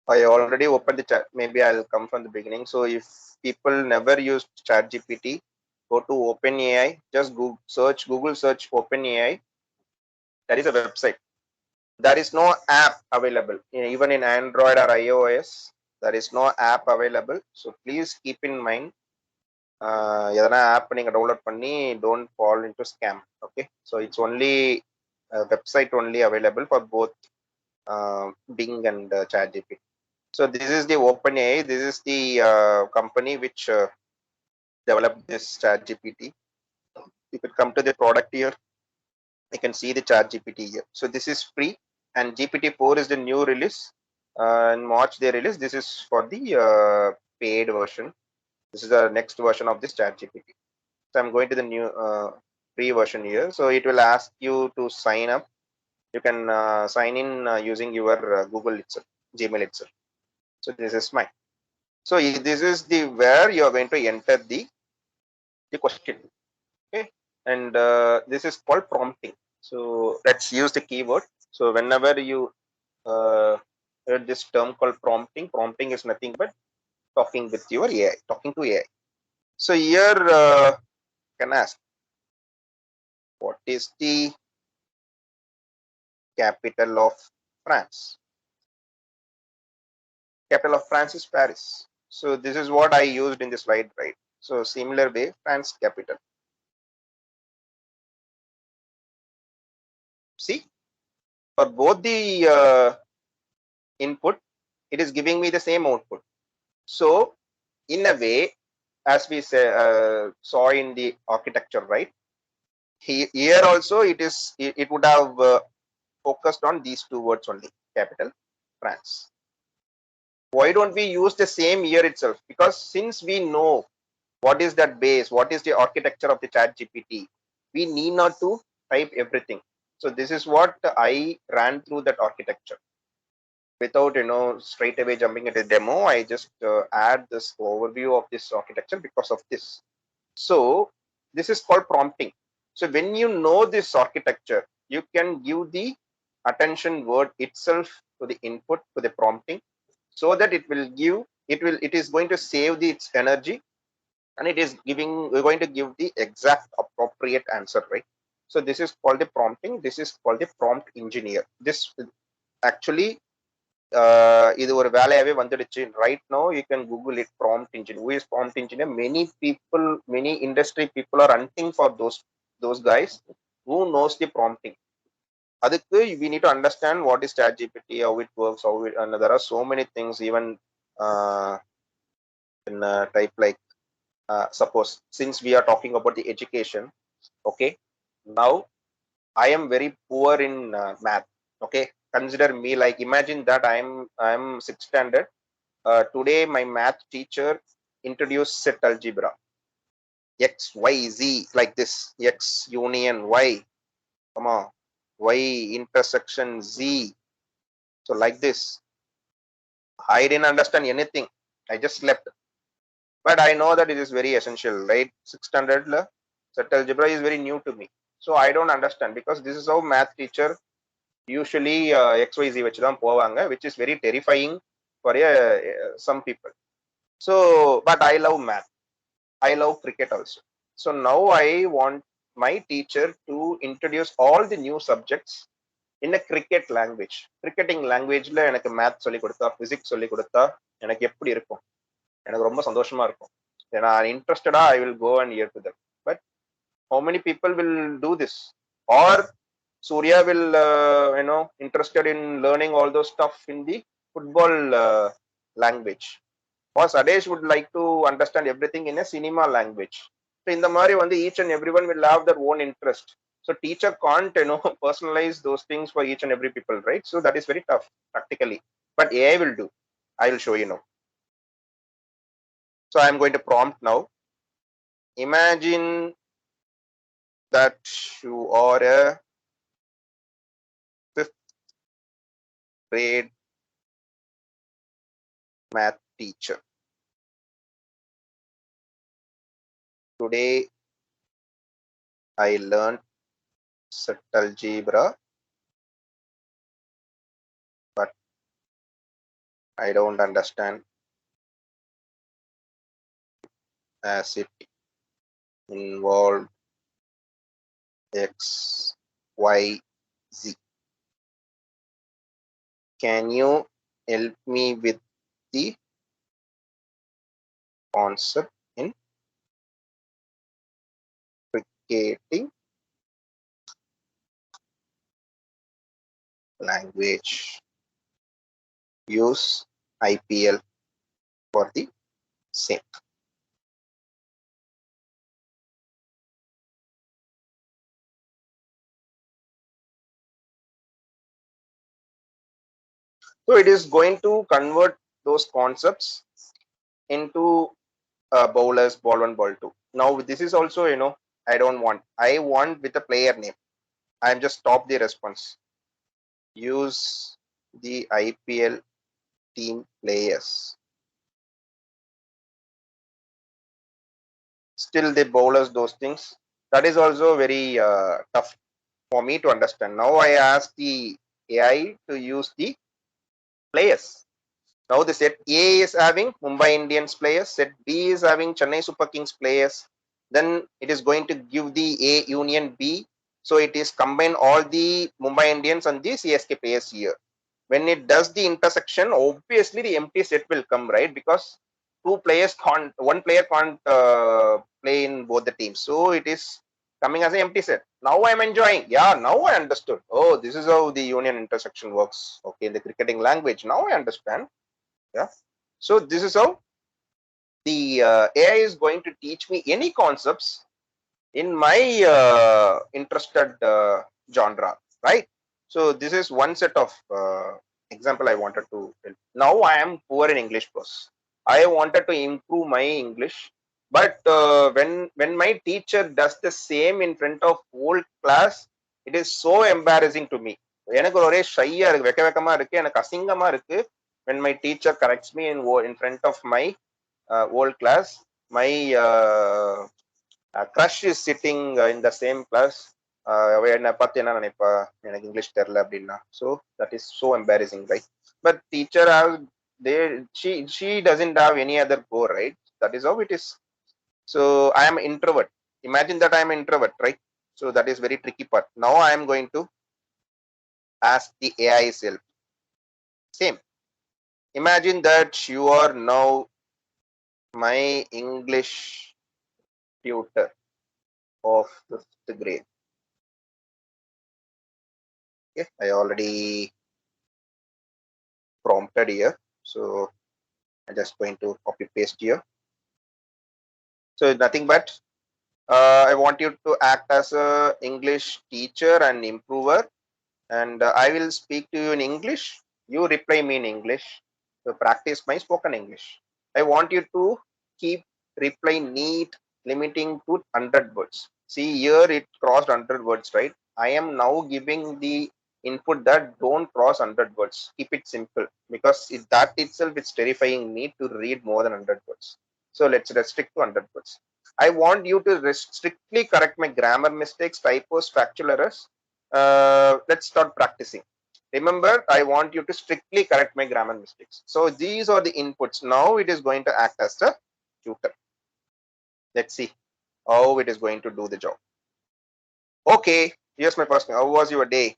I already opened the chat. Maybe I'll come from the beginning. So if people never used ChatGPT, go to OpenAI. Just Google search OpenAI. That is a website. There is no app available. Even in Android or iOS, there is no app available. So please keep in mind. எதனா app நீங்கள் download பண்ணி don't fall into scam. Okay, so it's only website only available for both Bing and ChatGPT. So this is the OpenAI. This is the company which developed this ChatGPT. You could come to the product here. You can see the ChatGPT here. So this is free, and GPT-4 is the new release. In March they released. This is for the paid version. This is the next version of this ChatGPT. So I'm going to the new free version here. So it will ask you to sign up. You can sign in using your Google itself, Gmail itself. So this is mine. So this is the where you are going to enter the question. Okay, and this is called prompting. So let's use the keyword. So whenever you heard this term called prompting, prompting is nothing but talking with your AI, talking to AI. So here can ask, what is the capital of France? Capital of France is Paris. So this is what I used in the slide, right? So similar way, France capital. See, for both the input, it is giving me the same output. So in a way, as we say, saw in the architecture, right? Here also it would have focused on these two words only, capital France. Why don't we use the same year itself? Because since we know what is that base, what is the architecture of the ChatGPT, we need not to type everything. So this is what I ran through that architecture. Without straight away jumping into demo, I just add this overview of this architecture because of this. So this is called prompting. So when you know this architecture, you can give the attention word itself to the input, to the prompting, so that it is going to save its energy, and it is going to give the exact appropriate answer, right? So this is called the prompting. This is called the prompt engineer. This actually இது ஒரு வேலையாவே வந்துடுச்சு. Right now you can Google it, prompt engineer. Who is prompt engineer? Many industry people are hunting for those guys who knows the prompting. அதுக்கு we need to understand what is ChatGPT, how it works, and there are so many things. Even in type like suppose, since we are talking about the education, okay, now I am very poor in math. Okay, consider me like, imagine that I'm 6th standard. Today my math teacher introduced set algebra, x y z, like this, x union y, come on, y intersection z. So like this, I didn't understand anything. I just slept. But I know that it is very essential, right? 6th standard set algebra is very new to me. So I don't understand, because this is how math teacher usually xyz வச்சு தான் போவாங்க, which is very terrifying for some people. So but I love math, I love cricket also. So now I want my teacher to introduce all the new subjects in a cricket language. Cricketing languageல எனக்கு math சொல்லி கொடுத்தா, physics சொல்லி கொடுத்தா எனக்கு எப்படி இருக்கும்? எனக்கு ரொம்ப சந்தோஷமா இருக்கும். ஏன்னா இன்ட்ரெஸ்டடா I will go and hear to them. But how many people will do this? Or Surya will interested in learning all those stuff in the football language, or Sadesh would like to understand everything in a cinema language. So in the mari each and everyone will have their own interest. So teacher can't personalize those things for each and every people, right? So that is very tough practically, but AI will do. I will show you now. So I am going to prompt now. Imagine that you are a 5th grade math teacher. Today I learned set algebra, but I don't understand as it involved X, Y, Z. Can you help me with the concept in cricketing language? Use IPL for the same. So it is going to convert those concepts into bowlers, ball one, ball two. Now this is also, I don't want. I want with a player name. I'm just stop the response. Use the IPL team players. Still the bowlers, those things. That is also very tough for me to understand. Now I ask the AI to use the players. Now the set A is having Mumbai Indians players, set B is having Chennai Super Kings players. Then it is going to give the A union B. So it is combine all the Mumbai Indians and the CSK players here. When it does the intersection, obviously the empty set will come, right? Because one player can't play in both the teams. So it is coming as an empty set. Now I'm enjoying. Yeah, now I understood. Oh, this is how the union intersection works. Okay, in the cricketing language. Now I understand. Yeah. So this is how the AI is going to teach me any concepts in my interested genre, right? So this is one set of example I wanted to tell. Now I am poor in English course. I wanted to improve my English, but when my teacher does the same in front of whole class, it is so embarrassing to me. எனக்கு ஒரே ஷையா இருக்கு, வெக்க வெக்கமா இருக்கு, எனக்கு அசிங்கமா இருக்கு. When my teacher corrects me in front of my whole class, my crush is sitting in the same class. என்னை பார்த்து என்ன நினைப்பா, எனக்கு இங்கிலீஷ் தெரியல அப்படின்னா. So that is so embarrassing, right? But teacher has they she doesn't have any other go, right? That is how it is. So I am introvert. Imagine that I am introvert, right? So that is very tricky part. Now I am going to ask the AI self. Same. Imagine that you are now my English tutor of 5th grade. Okay, I already prompted here. So I'm just going to copy paste here. So nothing but I want you to act as a English teacher and improver, and I will speak to you in English. You reply me in English. So practice my spoken English. I want you to keep reply neat, limiting to 100 words. See here it crossed 100 words, right? I am now giving the input that don't cross 100 words. Keep it simple because that itself is terrifying me to read more than 100 words. So let's restrict to 100 words. I want you to strictly correct my grammar mistakes, typos, factual errors. Let's start practicing. Remember, I want you to strictly correct my grammar mistakes. So these are the inputs. Now it is going to act as a tutor. Let's see how it is going to do the job. Okay, here's my first thing. How was your day?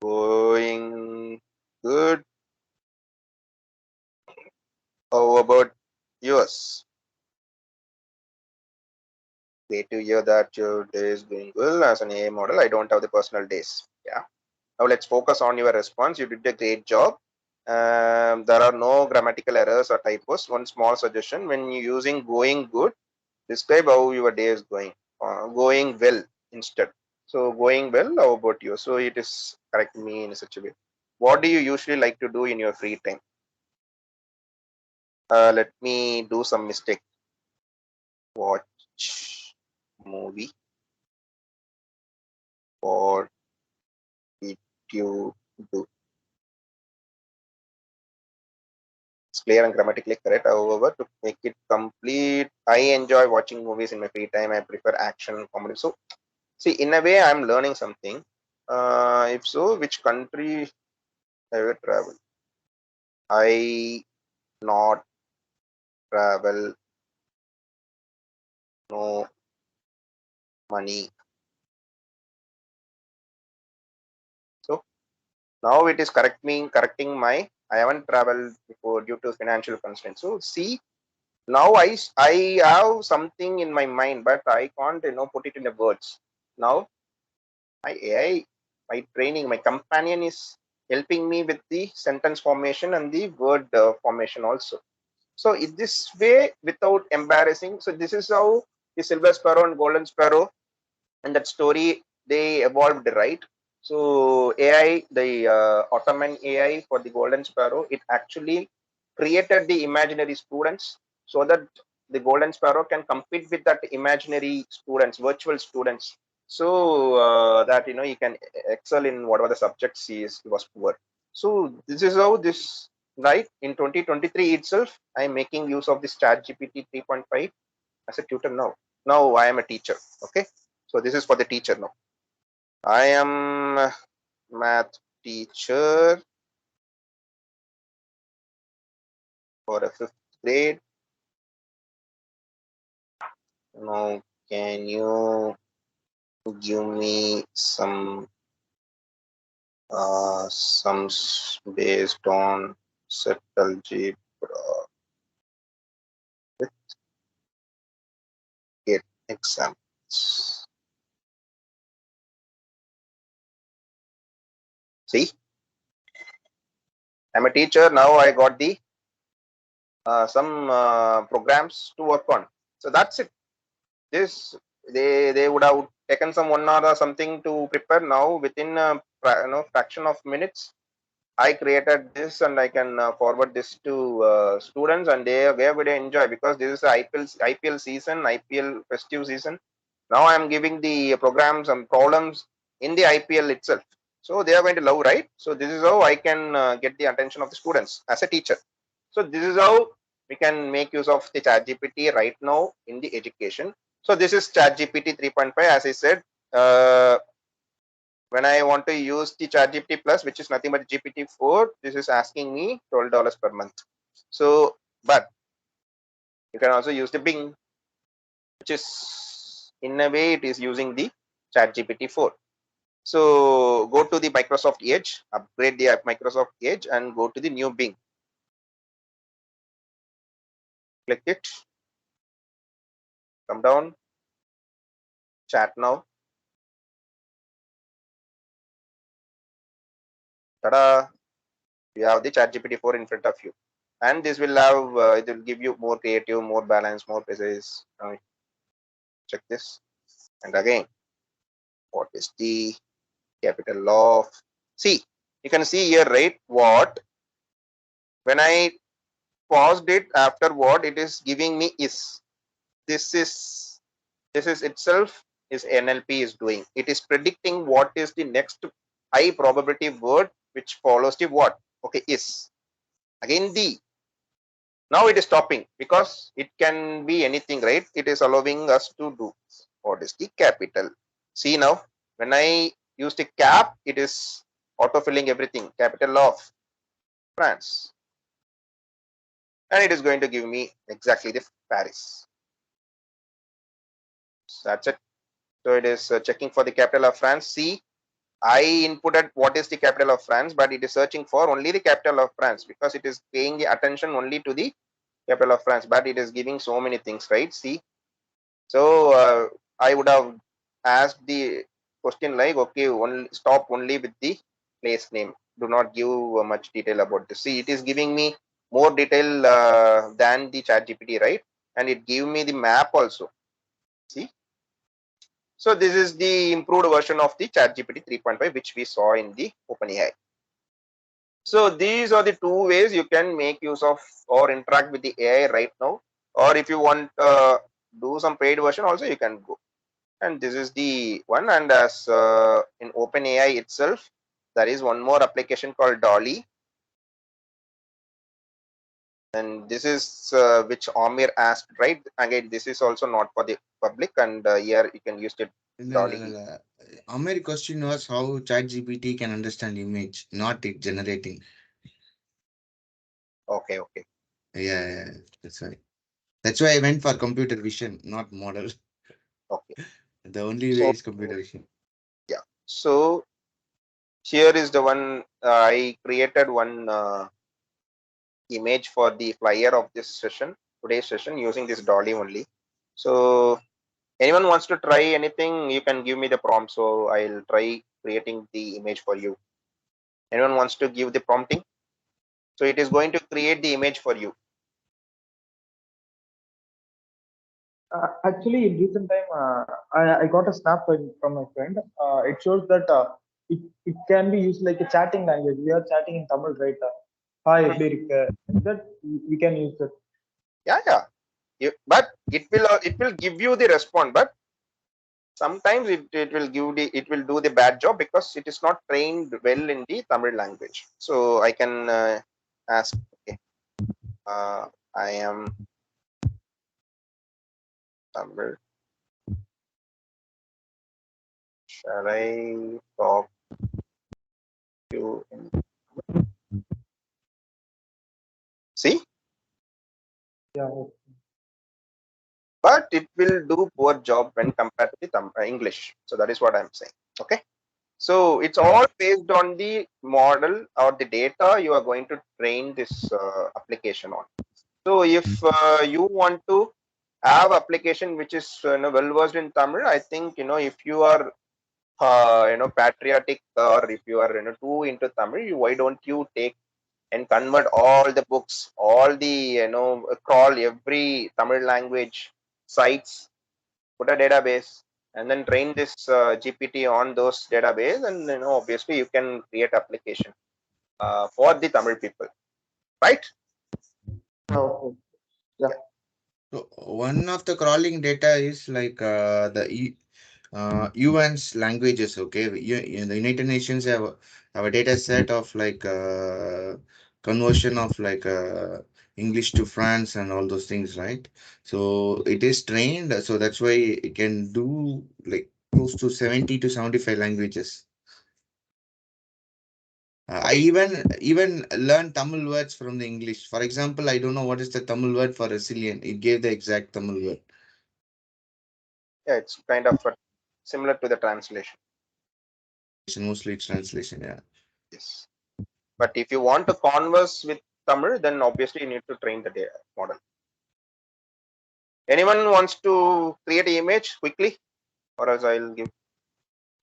Going good. How about yours? Great to hear that your day is going well. As an AI model, I don't have the personal days. Yeah. Now let's focus on your response. You did a great job. There are no grammatical errors or typos. One small suggestion: when you're using going good, describe how your day is going. Going well instead. So going well, how about you? So it is correct me in such a way. What do you usually like to do in your free time? Let me do some mistake. Watch movie. What did you do? It's clear and grammatically correct. However, to make it complete, I enjoy watching movies in my free time. I prefer action and comedy. So, see, in a way, I'm learning something. If so, which country have you traveled? I not travel, no money. So now it is correcting my I haven't traveled before due to financial constraints. So see, now I have something in my mind, but I can't put it in the words. Now my AI, my training, my companion is helping me with the sentence formation and the word formation also. So in this way, without embarrassing, so this is how the silver sparrow and golden sparrow and that story they evolved, right? So AI, the Ottoman AI for the golden sparrow, it actually created the imaginary students so that the golden sparrow can compete with that imaginary students, virtual students, so that he can excel in whatever the subjects he was poor. So this is how this, right, in 2023 itself I'm making use of this chat gpt 3.5 as a tutor. Now I am a teacher. Okay, so this is for the teacher. Now I am a math teacher for a fifth grade. Now can you give me some sums based on set algebra with get examples? See, I'm a teacher. Now I got the some programs to work on. So that's it. This they would have taken some 1 hour or something to prepare. Now within a fraction of minutes, I created this and I can forward this to students, and they would enjoy because this is IPL season, IPL festive season. Now I am giving the programs and problems in the IPL itself, so they are going to love, right? So this is how I can get the attention of the students as a teacher. So this is how we can make use of the ChatGPT right now in the education. So this is ChatGPT 3.5. As I said, when I want to use the ChatGPT Plus, which is nothing but GPT-4, this is asking me $12 per month. So, but you can also use the Bing, which is in a way it is using the ChatGPT 4. So go to the Microsoft Edge, upgrade the Microsoft Edge, and go to the new Bing. Click it, come down, chat now. Ta-da! You have the ChatGPT 4 in front of you, and this will have it will give you more creative, more balanced, more precise. Check this, and again, what is the capital of? See, you can see here, right? What when I paused it after what it is giving me is this is this is itself is NLP is doing. It is predicting what is the next high probability word which follows the what. Okay, is again the. Now it is stopping because it can be anything, right? It is allowing us to do what is the capital. See now, when I use the cap, it is autofilling everything. Capital of France, and it is going to give me exactly the Paris. So that's it. So it is checking for the capital of France. See, I inputted what is the capital of France, but it is searching for only the capital of France because it is paying the attention only to the capital of France, but it is giving so many things, right? See, so I would have asked the question like, okay, only stop only with the place name. Do not give much detail about this. See, it is giving me more detail than the chat GPT, right? And it gave me the map also. See, so this is the improved version of the chat GPT 3.5, which we saw in the OpenAI. So these are the two ways you can make use of or interact with the AI right now. Or if you want do some paid version also, you can go. And this is the one. And as in OpenAI itself, there is one more application called Dolly. And this is which Amir asked, right? Again, this is also not for the public, and here you can use it. No, no, no, Dolly. no. Amir's question was how ChatGPT can understand image, not it generating. Okay, okay, Yeah, that's why. That's why I went for computer vision, not model. okay. The only way So is computer vision. yeah. So here is the one I created one image for the flyer of this session, today's session, using this dolly only. So anyone wants to try anything, you can give me the prompt. So I'll try creating the image for you. Anyone wants to give the prompting? So it is going to create the image for you. Actually, in recent time, I got a snap from my friend. It shows that it can be used like a chatting language. We are chatting in Tamil, right? Hi, Mhm. எப்படி இருக்க? That we can use it. Yeah, yeah. But it will give you the response, but sometimes it will give the it will do the bad job because it is not trained well in the Tamil language. So I can ask, okay, uh, I am Tamil. Shall I talk you in? See, Yeah. but it will do poor job when compared to the English. So that is what I'm saying. Okay. So it's all based on the model or the data you are going to train this application on. So if you want to have application which is well versed in Tamil, I think if you are patriotic, or if you are too into Tamil, why don't you take and convert all the books, all the crawl every Tamil language sites, put a database, and then train this GPT on those database, and obviously you can create application for the Tamil people, right? Okay. Yeah. Yeah. So one of the crawling data is like UN's languages. Okay, the United Nations have a data set of like conversion of like English to France and all those things, right? So it is trained, so that's why it can do like close to 70 to 75 languages. I Okay. even learned Tamil words from the English. For example, I don't know what is the Tamil word for resilient. It gave the exact Tamil word. Yeah, it's kind of similar to the translation. Mostly it's translation. Yeah. Yes. But if you want to converse with Tamil, then obviously you need to train the data model. Anyone wants to create an image quickly, or else I'll give.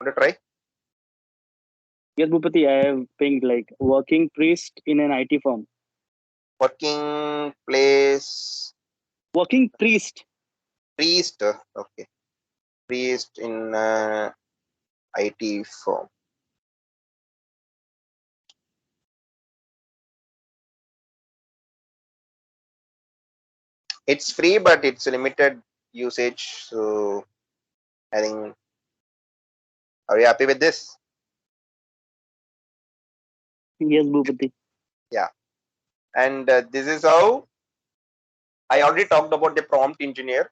Want to try? Yes, Bhupati, I have pinged like working priest in an IT firm. Working place Working priest. priest. Okay, priest in IT firm. It's free, but it's limited usage. So I think, are you happy with this? Yes, Bhupati. Yeah. And this is how I already talked about the prompt engineer.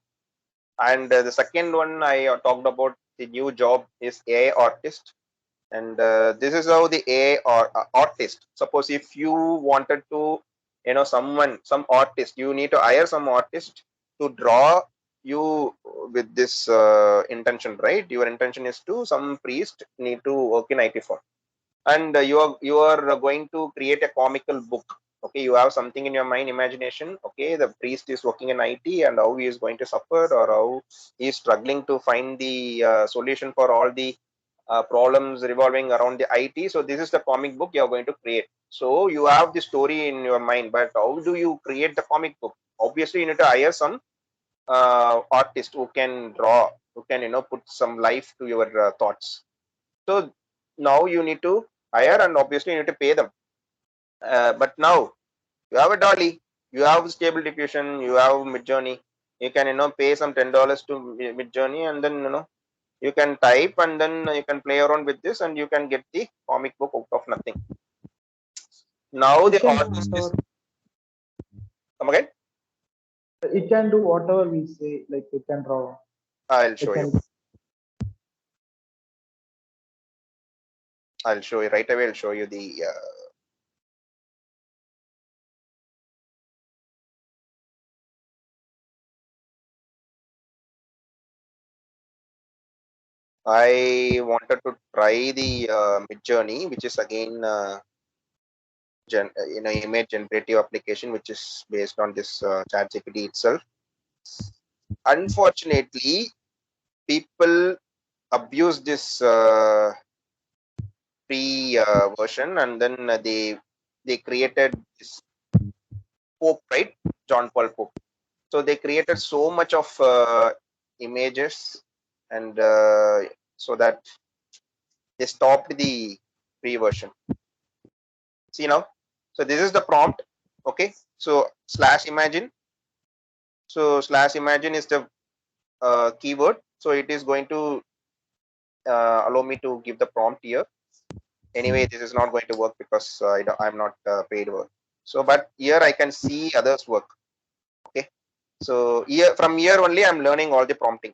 And the second one I talked about the new job is AI artist. And this is how the AI or artist. Suppose if you wanted to, some artist, you need to hire some artist to draw you with this intention, right? Your intention is to some priest need to work in IT firm, and you are going to create a comical book. Okay, you have something in your mind, imagination. Okay, the priest is working in IT and how he is going to suffer, or how he is struggling to find the solution for all the problems revolving around the IT. So this is the comic book you are going to create. So you have the story in your mind, but how do you create the comic book? Obviously you need to hire some artist who can draw, who can put some life to your thoughts. So now you need to hire, and obviously you need to pay them. But now you have a dolly, you have stable diffusion, you have mid journey. You can pay some $10 to mid journey, and then you can type, and then you can play around with this, and you can get the comic book out of nothing. Now It the can do artist is whatever. come again. It can do whatever we say. Like it can draw. I'll It show you. can. I'll show you right away. I'll show you the I wanted to try the Midjourney, which is again image generative application, which is based on this ChatGPT itself. Unfortunately, people abuse this free version, and then they created this Pope, right? John Paul Pope. So they created so much of images, and so that they stopped the free version. See now, so this is the prompt. Okay, so /imagine. So /imagine is the keyword. So it is going to allow me to give the prompt here. Anyway, this is not going to work because I'm not paid work. So, but here I can see others work. Okay, so here from here only I'm learning all the prompting.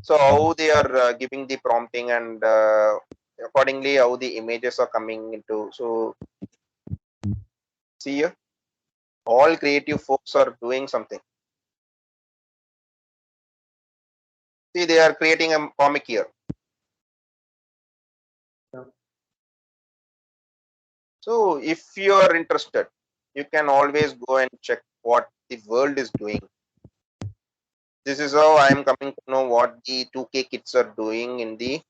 So how they are giving the prompting, and accordingly how the images are coming into. So see here, all creative folks are doing something. See, they are creating a comic here. Yeah. So if you are interested, you can always go and check what the world is doing. This is how I am coming to know what the 2K kids are doing in the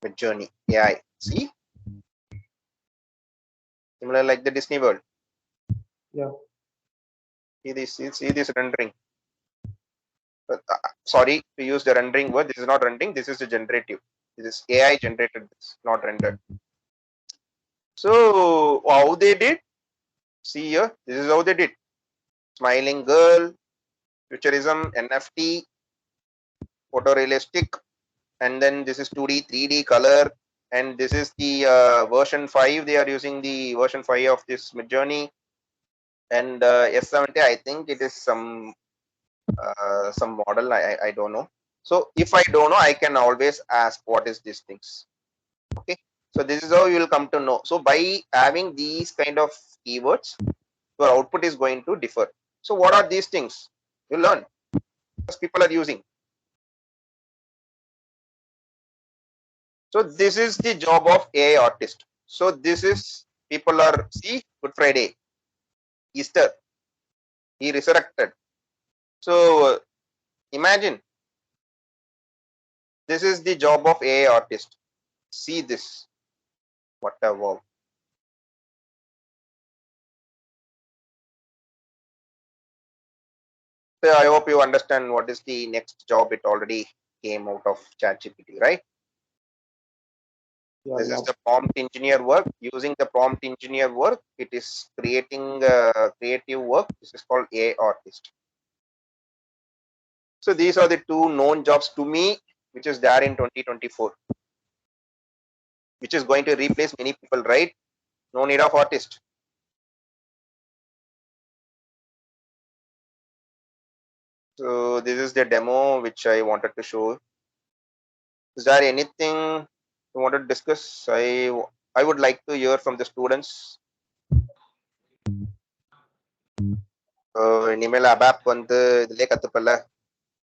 Midjourney AI. See, similar like the Disney World. Yeah. See this rendering. Sorry to use the rendering word. This is not rendering. This is the generative. This is AI generated. This, not rendered. So how they did? See here. This is how they did. Smiling girl, futurism, NFT, photorealistic, and then this is 2D, 3D color, and this is the version 5. They are using the version 5 of this Midjourney, and S70. I think it is some model. I don't know. So if I don't know, I can always ask what is these things. Okay, so this is how you will come to know. So by having these kind of keywords, your output is going to differ. So what are these things? You learn because people are using. So this is the job of AI artist. So this is, people are, see, Good Friday, Easter, he resurrected. So imagine, this is the job of AI artist. See this, what a wow. So I hope you understand what is the next job. It already came out of ChatGPT, right? Yeah. This Yeah. is the prompt engineer work. Using the prompt engineer work, it is creating creative work. This is called AI artist. So these are the two known jobs to me, which is there in 2024, which is going to replace many people, right? No need of artist. So this is the demo which I wanted to show. Is there anything you want to discuss? I would like to hear from the students. இனிமேல் அபாப் வந்து இதுலயே கத்துப்பல,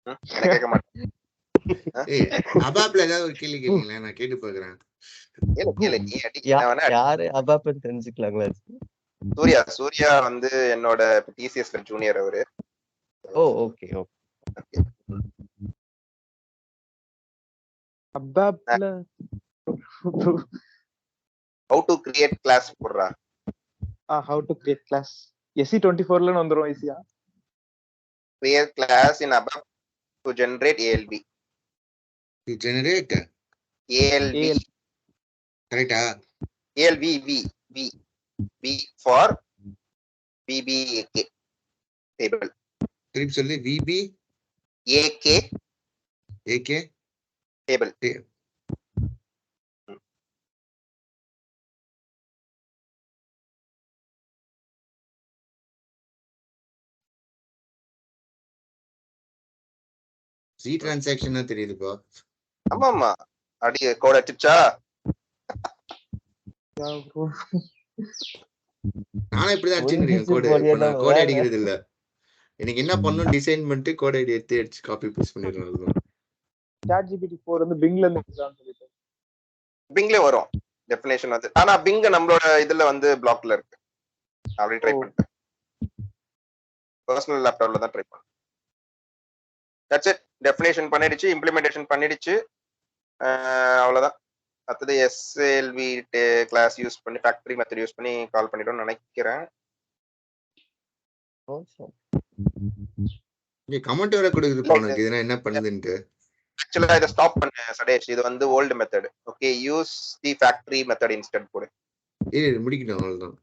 என்ன கேட்க மாட்டேன். ஏய் அபாப்ல ஏதாவது ஒரு கேள்வி கேளுங்களேன், நான் கேட்டு பாக்குறேன். கேளு நீ அடிக்க. யாரு அபாப்னு தெரிஞ்சுக்கலாங்களா? சூர்யா வந்து என்னோட டிசிஎஸ்ல ஜூனியர் அவரு. Oh okay okay. அபாப்ல how to create class போடுறா. how to create class SE24ல வந்துரும் ஈஸியா. Create class in abap to generate ALB. To generate ALB. கரெக்ட்டா? ALB V for VBAK table. திருப்பி சொல்லு. VB AK AK table. C transaction தெரியுதுப்பா. ஆமாமா, அடி கோட் அடிச்சா. நானும் இப்படிதான் அடிச்சுக்கிறேன் கோடு. இப்ப நான் கோட் அடிக்கிறது இல்ல. எனக்கு என்ன பண்ணணும் டிசைன் பண்ணிட்டு கோட் ஐடி எடுத்து காப்பி பேஸ்ட் பண்ணிடுறேன். ChatGPT 4 வந்து பிங்ல இருந்து எடுக்கலாம்னு சொல்லிட்டு. பிங்ல வரும் டெஃபினேஷன் வந்து. ஆனா பிங் நம்மளோட இதுல வந்து பிளாக்ல இருக்கு. அப்படி ட்ரை பண்ணிட்டேன். பர்சனல் லேப்டாப்ல தான் ட்ரை பண்ணேன். That's it. டெஃபினேஷன் பண்ணிடுச்சு, இம்ப்ளிமெண்டேஷன் பண்ணிடுச்சு. அவ்வளவுதான். அடுத்தது எஸ்எல்வி கிளாஸ் யூஸ் பண்ணி ஃபேக்டரி மெத்தட் யூஸ் பண்ணி கால் பண்ணிடும்னு நினைக்கிறேன். Awesome. இங்க கமெண்ட் வேற கொடுக்குது உனக்கு இதுனா என்ன பண்ணுதுன்ட்டு. ஆக்சுவலா இதை ஸ்டாப் பண்ண சடேஷ். இது வந்து old method. Okay, use the factory method instead போடு. முடிக்கணும் அவ்வளவுதான்.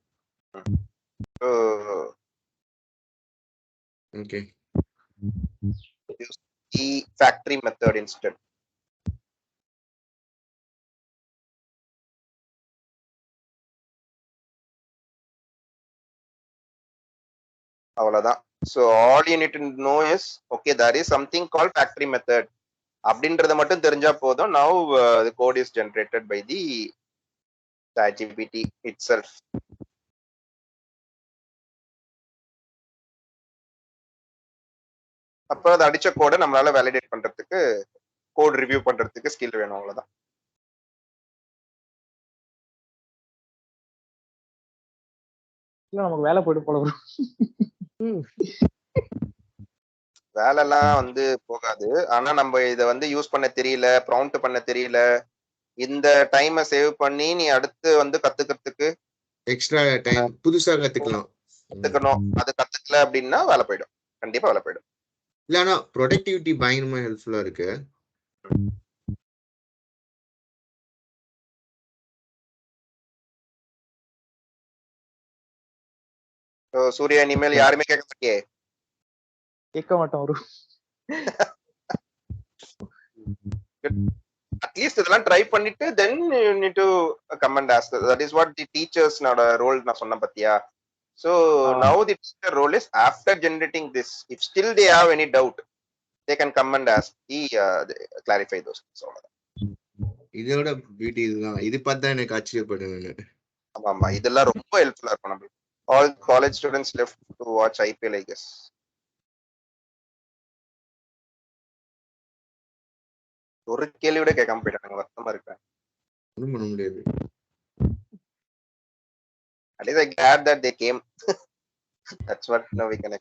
Okay, use the factory method instead. அவ்வளவுதான். So all you need to know is, okay, there is something called factory method. அப்படின்றத மட்டும் தெரிஞ்சா போதும். Now the code is generated by the ChatGPT itself. அப்ப அது அடிச்ச கோடை நம்மளால வேலிடேட் பண்றதுக்கு, கோட் ரிவ்யூ பண்றதுக்கு ஸ்கில் வேணும். அவ்வளவுதான். இல்ல நமக்கு வேலை போயிட்டு போல வரும். வேலைலாம் வந்து போகாது. ஆனா நம்ம இதை வந்து யூஸ் பண்ண தெரியல, ப்ராம்ப்ட் பண்ண தெரியல, இந்த டைமை சேவ் பண்ணி நீ அடுத்து வந்து கத்துக்கிறதுக்கு எக்ஸ்ட்ரா டைம் புதுசா கத்துக்கலாம். கத்துக்கணும். அது கத்துக்கல அப்படின்னா வேலை போயிடும். கண்டிப்பா வேலை போயிடும். இல்ல ஆனா ப்ரொடக்டிவிட்டி பயங்கரமா ஹெல்ப்ஃபுல்லா இருக்கு. சூர்யா, இனிமேல் யாருமே கேட்க மாட்டியே? கேட்க மாட்டோம் வரும். அட்லீஸ்ட் இதெல்லாம் ட்ரை பண்ணிட்டு then you need to come and ask. That is what the teachers நோட ரோல் நான் சொன்ன பத்தியா. So now the teacher role is, after generating this, if still they have any doubt, they can come and ask the clarify those things. இதோட beauty இதுதான். இது பார்த்தா எனக்கு ஆச்சரியப்படுவேன். ஆமா, இதெல்லாம் ரொம்ப ஹெல்ப்ஃபுல்லா இருக்கும் நம்மளுக்கு. All college students left to watch IPL, I guess. ஒரு கேள்வி விட கேட்காம போயிட்டாங்க. வருத்தமா இருக்கேன். ஒன்றும் பண்ண முடியாது. At least I'm glad that they came. That's what now we can.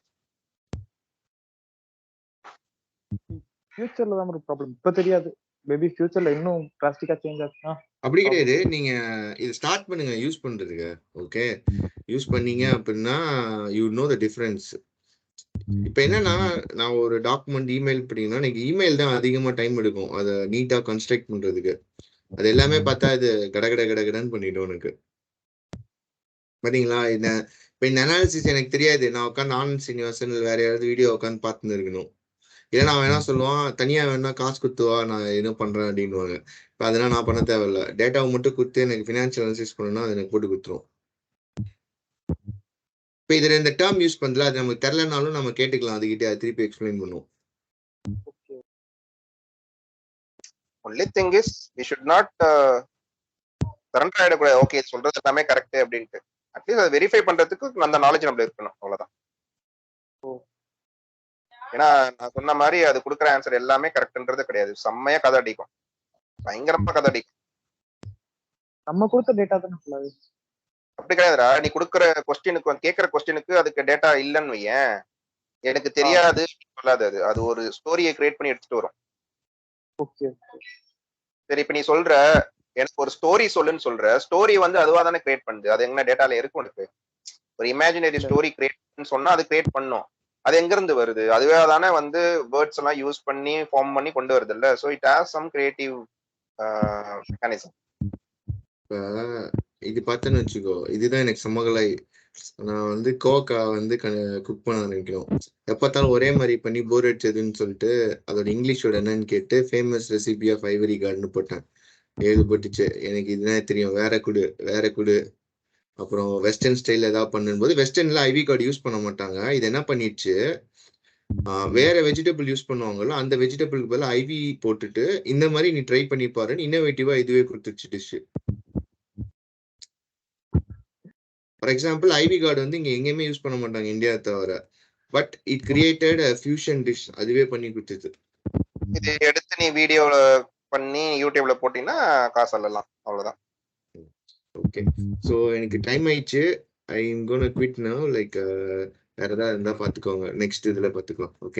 ஃபியூச்சர்ல தான் ஒரு ப்ராப்ளம். இப்ப தெரியாது. மேபி ஃபியூச்சர்ல இன்னும் டிராஸ்டிக்கா சேஞ்ச் ஆச்சுன்னா. அப்படி கிடையாது. நீங்க இது ஸ்டார்ட் பண்ணுங்க யூஸ் பண்றதுக்கு. ஓகே, யூஸ் பண்ணீங்க அப்படின்னா யூ நோ த டிஃபரன்ஸ். இப்போ என்னன்னா, நான் ஒரு டாக்குமெண்ட் இமெயில் படிக்கணும்னா எனக்கு இமெயில் தான் அதிகமா டைம் எடுக்கும் அதை நீட்டா கன்ஸ்ட்ரக்ட் பண்றதுக்கு. அது எல்லாமே பார்த்தா இது கடகடன்னு பண்ணிடும் எனக்கு. பாத்தீங்களா, இப்போ இந்த அனாலிசிஸ் எனக்கு தெரியாது. நான் உட்காந்து ஆனந்த் சீனிவாசன் வேற யாராவது வீடியோ உட்காந்து பார்த்துன்னு இருக்கணும். இல்லைன்னா அவன் என்ன சொல்லுவான், தனியா வேணா காசு குத்துவா நான் என்ன பண்றேன் அப்படின்னுவாங்க. இப்போ அதெல்லாம் நான் பண்ண தேவையில்ல. டேட்டாவை மட்டும் கொடுத்து எனக்கு ஃபினான்ஷியல் அனாலிசிஸ் பண்ணணும்னா அது எனக்கு போட்டு கொடுத்துரும். இப்போ இதுல இந்த டேர்ம் யூஸ் பண்ணல, அது நமக்கு தெரியலனாலும் நம்ம கேட்டுக்கலாம், அதுக்கிட்டே அது திருப்பி எக்ஸ்பிளைன் பண்ணுவோம். Only thing is we should not surrender ஆயிடக்கூடாது. ஓகே, சொல்றது எல்லாமே கரெக்ட் அப்படின்ட்டு. அட்லீஸ்ட் அதை வெரிஃபை பண்றதுக்கு அந்த நாலேஜ் நம்மள இருக்கணும். அவ்வளவுதான். ஏன்னா நான் சொன்ன மாதிரி அது கொடுக்குற ஆன்சர் எல்லாமே கரெக்ட்ன்றது கிடையாது. செம்மையா கதை அடிக்கும், பயங்கரமா கதை அடிக்கும். நம்ம கொடுத்த டேட்டா தானே ஃபுல்லாவே. அப்படி கிடையாதுடா. நீ கொடுக்குற கொஸ்டினுக்கு, கேட்கிற கொஸ்டினுக்கு அதுக்கு டேட்டா இல்லைன்னு வையேன், எனக்கு தெரியாது சொல்லாது. அது அது ஒரு ஸ்டோரியை கிரியேட் பண்ணி எடுத்துட்டு வரும். ஓகே, சரி, இப்ப நீ சொல்ற எனக்கு ஒரு ஸ்டோரி சொல்லுன்னு சொல்ற, ஸ்டோரி வந்து அதுவா தானே கிரியேட் பண்ணுது. அது எங்க டேட்டால இருக்கு உனக்கு? ஒரு இமேஜினரி ஸ்டோரி கிரியேட் சொன்னா அது கிரியேட் பண்ணும். அது எங்க இருந்து வருது? அதுவே தானே வந்து வேர்ட்ஸ் எல்லாம் யூஸ் பண்ணி ஃபார்ம் பண்ணி கொண்டு வருது இல்ல. So it has some creative mechanism. இது பார்த்தேன்னு வச்சுக்கோ, இதுதான் எனக்கு சமகலை. நான் வந்து கோக்கா வந்து குக் பண்ண நினைக்கிறோம். எப்பத்தாலும் ஒரே மாதிரி பண்ணி போர் அடிச்சதுன்னு சொல்லிட்டு அதோட இங்கிலீஷோட என்னன்னு கேட்டு ஃபேமஸ் ரெசிபி ஆஃப் ஐவரி கார்டுன்னு போட்டேன். ஏழுபட்டுச்சு. எனக்கு இதுதான் தெரியும், வேற குடு. அப்புறம் வெஸ்டர்ன் ஸ்டைல் ஏதாவது பண்ணும்போது, வெஸ்டர்ன்ல ஐவி கார்டு யூஸ் பண்ண மாட்டாங்க. இது என்ன பண்ணிடுச்சு, வேற வெஜிடபிள் யூஸ் பண்ணுவாங்கல்ல, அந்த வெஜிடபிளுக்கு பதில் ஐவி போட்டுட்டு இந்த மாதிரி நீ ட்ரை பண்ணி பாருன்னு இன்னோவேட்டிவா இதுவே கொடுத்துருச்சு டிஷ். ஃபார் எக்ஸாம்பிள் ஐவி கார்டு வந்து இங்க எங்கேயுமே யூஸ் பண்ண மாட்டாங்க இந்தியா தவிர. But it created fusion dish, அதுவே பண்ணி கொடுத்தது. இது எடுத்து நீ வீடியோல பண்ணி யூடியூப்ல போட்டீங்கன்னா காசு அள்ளலாம், அவ்வளவுதான். ஓகே, ஸோ எனக்கு டைம் ஆயிடுச்சு. I am gonna quit now. Like வேற ஏதாவது இருந்தா பாத்துக்கோங்க, நெக்ஸ்ட் இதுல பாத்துக்கலாம். ஓகே.